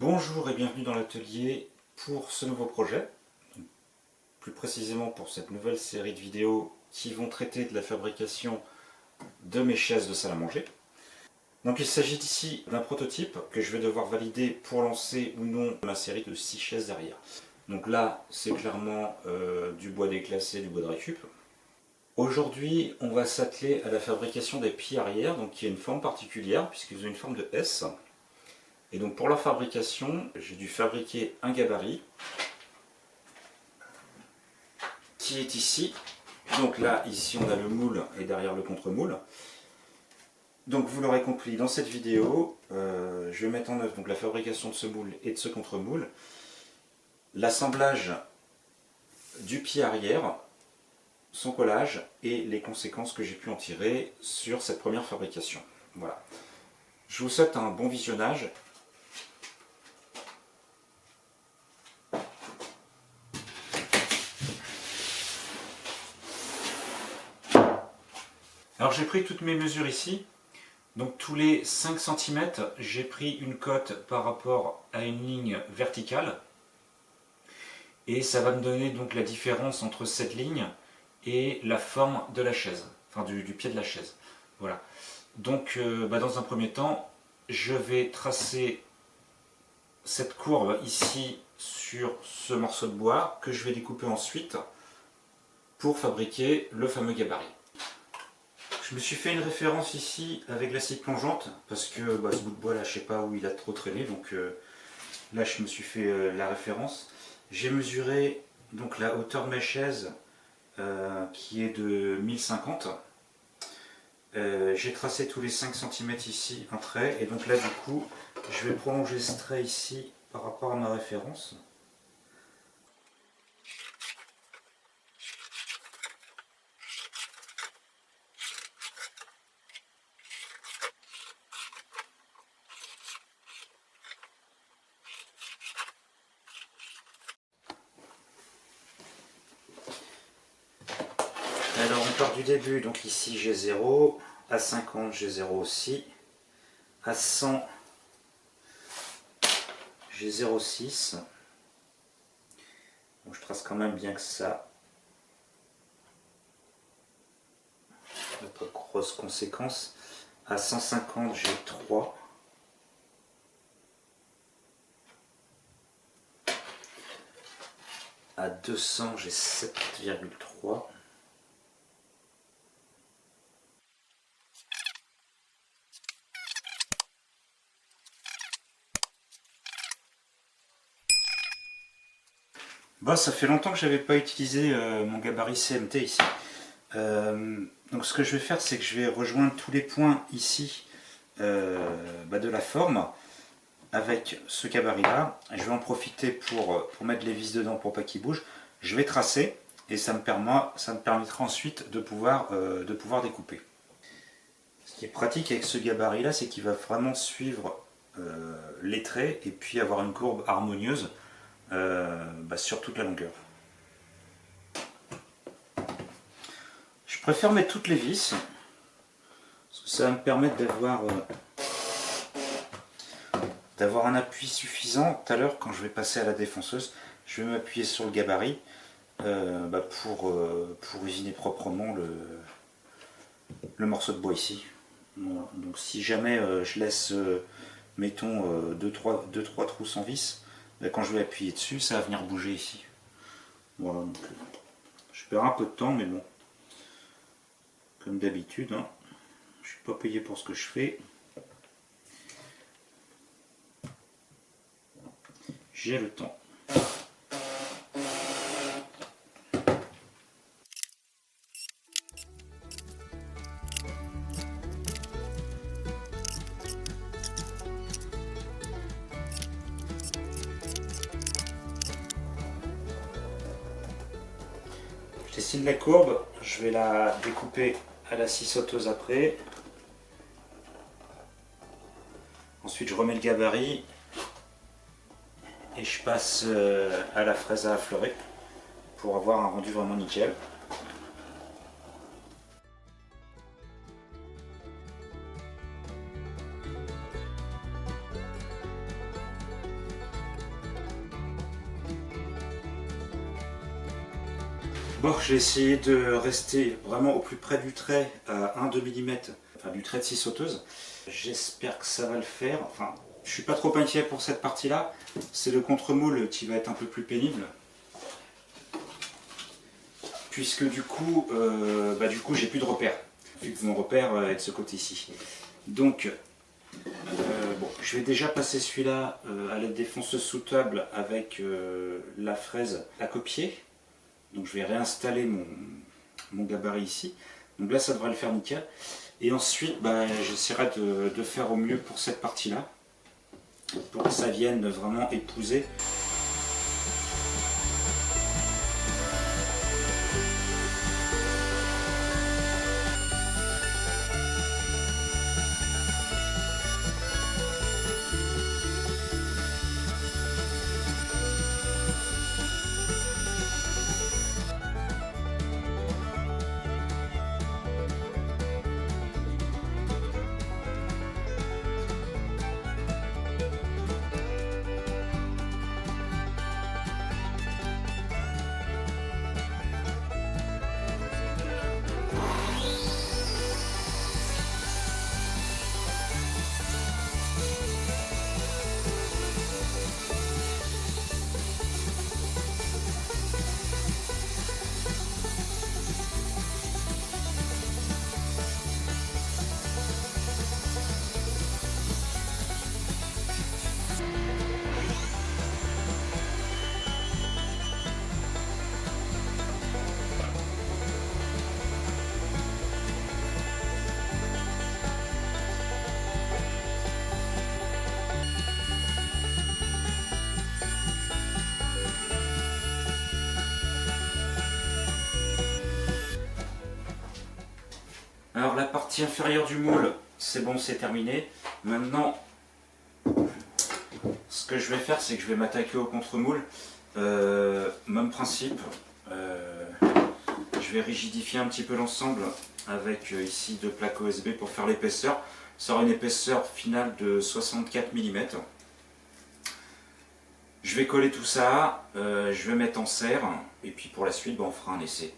Bonjour et bienvenue dans l'atelier pour ce nouveau projet, plus précisément pour cette nouvelle série de vidéos qui vont traiter de la fabrication de mes chaises de salle à manger. Donc il s'agit ici d'un prototype que je vais devoir valider pour lancer ou non ma série de 6 chaises derrière. Donc là c'est clairement du bois déclassé, du bois de récup. Aujourd'hui on va s'atteler à la fabrication des pieds arrière, donc qui a une forme particulière puisqu'ils ont une forme de S. Et donc pour leur fabrication, j'ai dû fabriquer un gabarit qui est ici. Donc là, ici on a le moule et derrière le contre-moule. Donc vous l'aurez compris, dans cette vidéo, je vais mettre en œuvre donc la fabrication de ce moule et de ce contre-moule, l'assemblage du pied arrière, son collage et les conséquences que j'ai pu en tirer sur cette première fabrication. Voilà. Je vous souhaite un bon visionnage. Alors j'ai pris toutes mes mesures ici, donc tous les 5 cm j'ai pris une cote par rapport à une ligne verticale et ça va me donner donc la différence entre cette ligne et la forme de la chaise, enfin du pied de la chaise. Voilà. Donc dans un premier temps, je vais tracer cette courbe ici sur ce morceau de bois que je vais découper ensuite pour fabriquer le fameux gabarit. Je me suis fait une référence ici avec la scie plongeante parce que ce bout de bois là je sais pas où il a trop traîné, donc là je me suis fait la référence. J'ai mesuré donc la hauteur de ma chaise qui est de 1050. J'ai tracé tous les 5 cm ici un trait et donc là du coup je vais prolonger ce trait ici par rapport à ma référence. Alors on part du début, donc ici j'ai 0, à 50 j'ai 0 aussi, à 100 j'ai 0,6, donc je trace quand même bien que ça, pas de grosses conséquences. À 150 j'ai 3, à 200 j'ai 7,3, ça fait longtemps que je n'avais pas utilisé mon gabarit CMT ici. Donc ce que je vais faire, c'est que je vais rejoindre tous les points ici de la forme avec ce gabarit là. Je vais en profiter pour mettre les vis dedans pour pas qu'ils bougent. Je vais tracer et ça me permettra ensuite de pouvoir découper. Ce qui est pratique avec ce gabarit là, c'est qu'il va vraiment suivre les traits et puis avoir une courbe harmonieuse sur toute la longueur. Je préfère mettre toutes les vis parce que ça va me permettre d'avoir un appui suffisant. Tout à l'heure, quand je vais passer à la défonceuse, je vais m'appuyer sur le gabarit pour usiner proprement le morceau de bois ici. Voilà. Donc si jamais je laisse mettons 2-3 trous sans vis, quand je vais appuyer dessus, ça va venir bouger ici. Voilà, donc, je perds un peu de temps, mais bon, comme d'habitude, hein, je ne suis pas payé pour ce que je fais. J'ai le temps. Je dessine la courbe, je vais la découper à la scie sauteuse après. Ensuite je remets le gabarit et je passe à la fraise à affleurer pour avoir un rendu vraiment nickel. Bon, j'ai essayé de rester vraiment au plus près du trait à 1-2 mm, enfin du trait de scie sauteuse. J'espère que ça va le faire. Enfin, je suis pas trop inquiet pour cette partie-là. C'est le contre-moule qui va être un peu plus pénible. Puisque du coup j'ai plus de repère. Vu que mon repère est de ce côté-ci. Donc, bon, je vais déjà passer celui-là à la défonceuse sous table avec la fraise à copier. Donc je vais réinstaller mon gabarit ici. Donc là ça devrait le faire nickel. Et ensuite j'essaierai de faire au mieux pour cette partie-là. Pour que ça vienne vraiment épouser. Alors la partie inférieure du moule, c'est bon, c'est terminé. Maintenant, ce que je vais faire, c'est que je vais m'attaquer au contre-moule. Même principe. Je vais rigidifier un petit peu l'ensemble avec ici 2 plaques OSB pour faire l'épaisseur. Ça aura une épaisseur finale de 64 mm. Je vais coller tout ça, je vais mettre en serre, et puis pour la suite, on fera un essai.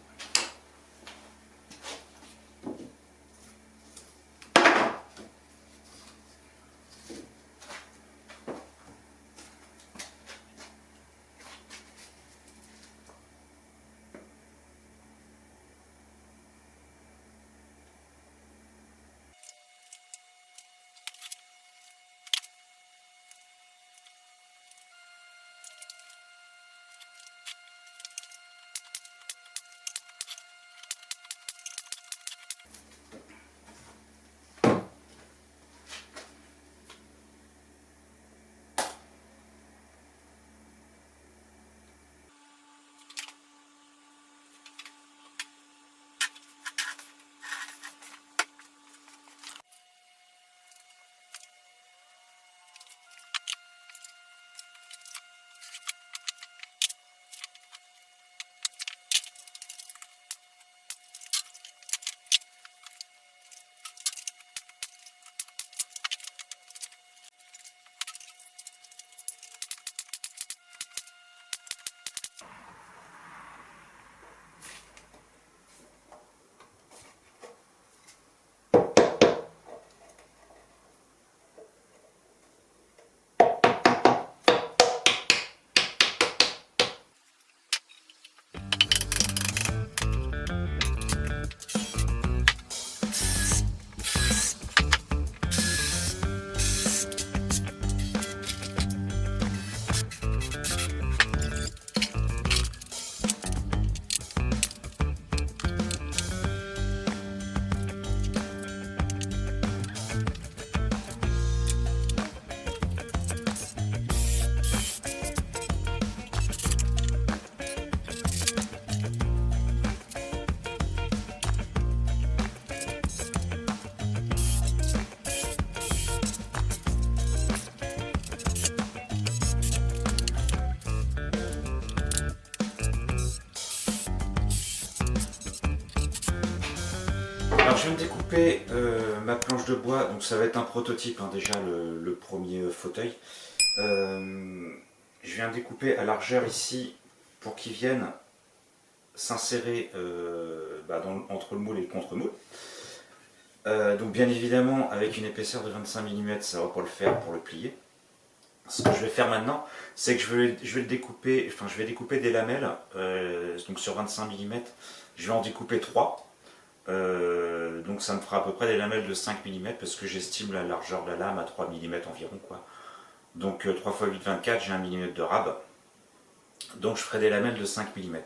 Alors je viens de découper ma planche de bois, donc ça va être un prototype, hein, déjà le premier fauteuil. Je viens de découper à largeur ici pour qu'il vienne s'insérer entre le moule et le contre-moule. Donc bien évidemment, avec une épaisseur de 25 mm, ça ne va pas le faire pour le plier. Ce que je vais faire maintenant, c'est que je vais découper des lamelles, donc sur 25 mm, je vais en découper 3. Donc ça me fera à peu près des lamelles de 5 mm, parce que j'estime la largeur de la lame à 3 mm environ, quoi. Donc 3 x 8, 24, j'ai 1 mm de rab. Donc je ferai des lamelles de 5 mm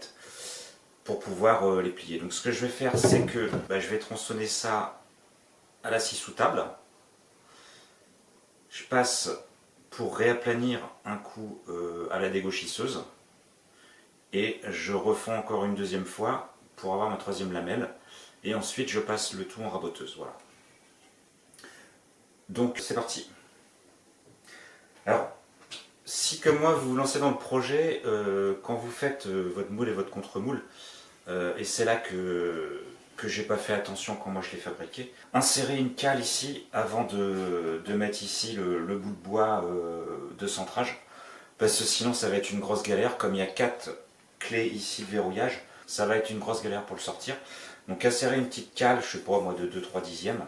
pour pouvoir les plier. Donc ce que je vais faire, c'est que je vais tronçonner ça à la scie sous table. Je passe pour réaplanir un coup à la dégauchisseuse. Et je refends encore une deuxième fois pour avoir ma troisième lamelle. Et ensuite je passe le tout en raboteuse. Voilà. Donc c'est parti. Alors, si comme moi vous vous lancez dans le projet, quand vous faites votre moule et votre contre-moule, et c'est là que j'ai pas fait attention quand moi je l'ai fabriqué, insérez une cale ici avant de mettre ici le bout de bois de centrage, parce que sinon ça va être une grosse galère. Comme il y a 4 clés ici de verrouillage, ça va être une grosse galère pour le sortir. Donc insérez une petite cale, je sais pas moi, de 2-3 dixièmes,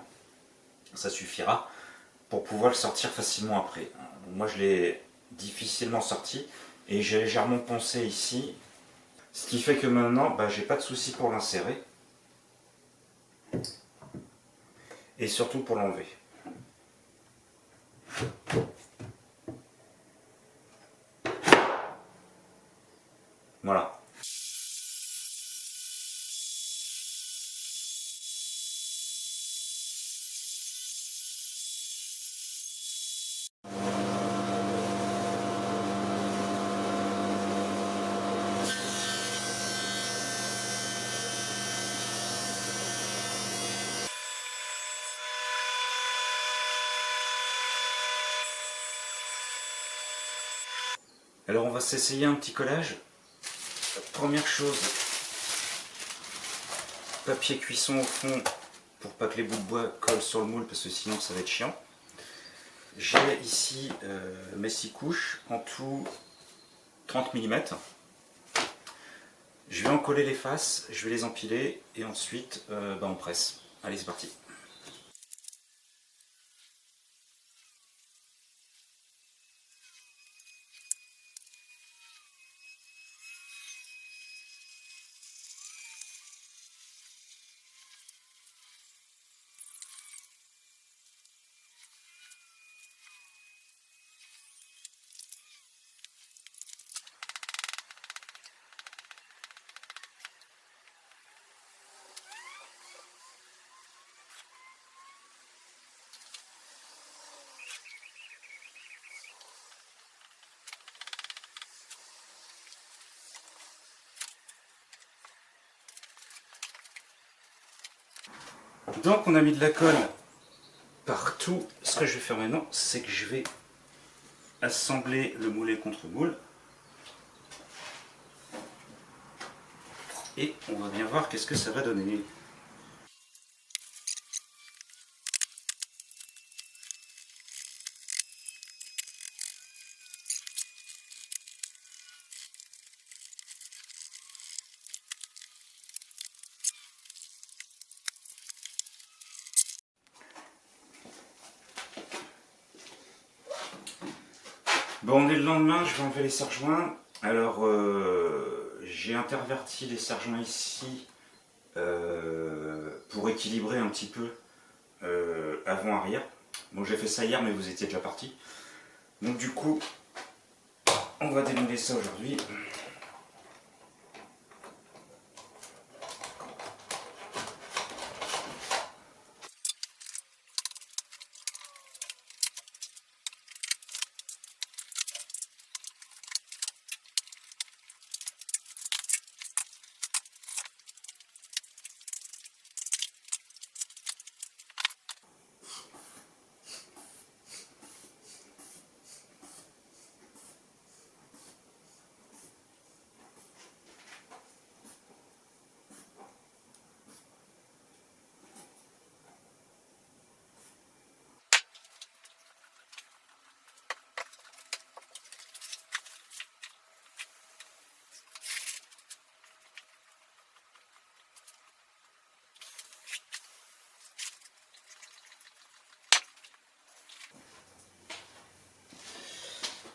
ça suffira pour pouvoir le sortir facilement après. Moi je l'ai difficilement sorti et j'ai légèrement poncé ici, ce qui fait que maintenant j'ai pas de souci pour l'insérer et surtout pour l'enlever. Voilà. Alors on va s'essayer un petit collage. Première chose, papier cuisson au fond pour pas que les bouts de bois collent sur le moule, parce que sinon ça va être chiant. J'ai ici mes 6 couches, en tout 30 mm. Je vais en coller les faces, je vais les empiler et ensuite on presse. Allez, c'est parti. Donc on a mis de la colle partout. Ce que je vais faire maintenant, c'est que je vais assembler le moule et le contre-moule. Et on va bien voir qu'est-ce que ça va donner. Bon, on est le lendemain, je vais enlever les serre-joints. Alors, j'ai interverti les serre-joints ici pour équilibrer un petit peu avant-arrière. Bon, j'ai fait ça hier, mais vous étiez déjà parti. Donc du coup, on va démêler ça aujourd'hui.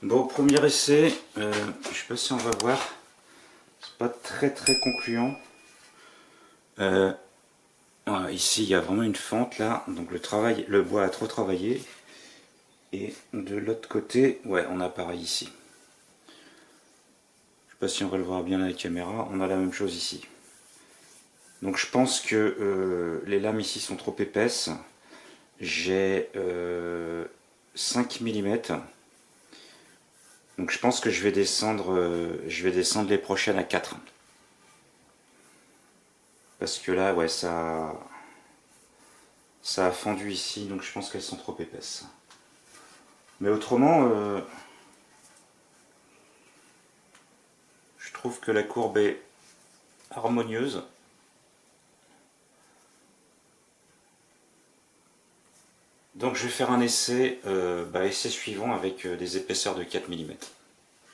Bon, premier essai, je sais pas si on va voir, c'est pas très concluant. Voilà, ici il y a vraiment une fente là, donc le bois a trop travaillé. Et de l'autre côté, ouais, on a pareil ici. Je sais pas si on va le voir bien à la caméra, on a la même chose ici. Donc je pense que les lames ici sont trop épaisses. J'ai 5 mm. Donc je pense que je vais descendre les prochaines à 4. Parce que là, ouais, ça a fendu ici, donc je pense qu'elles sont trop épaisses. Mais autrement, je trouve que la courbe est harmonieuse. Donc je vais faire un essai, essai suivant avec des épaisseurs de 4 mm.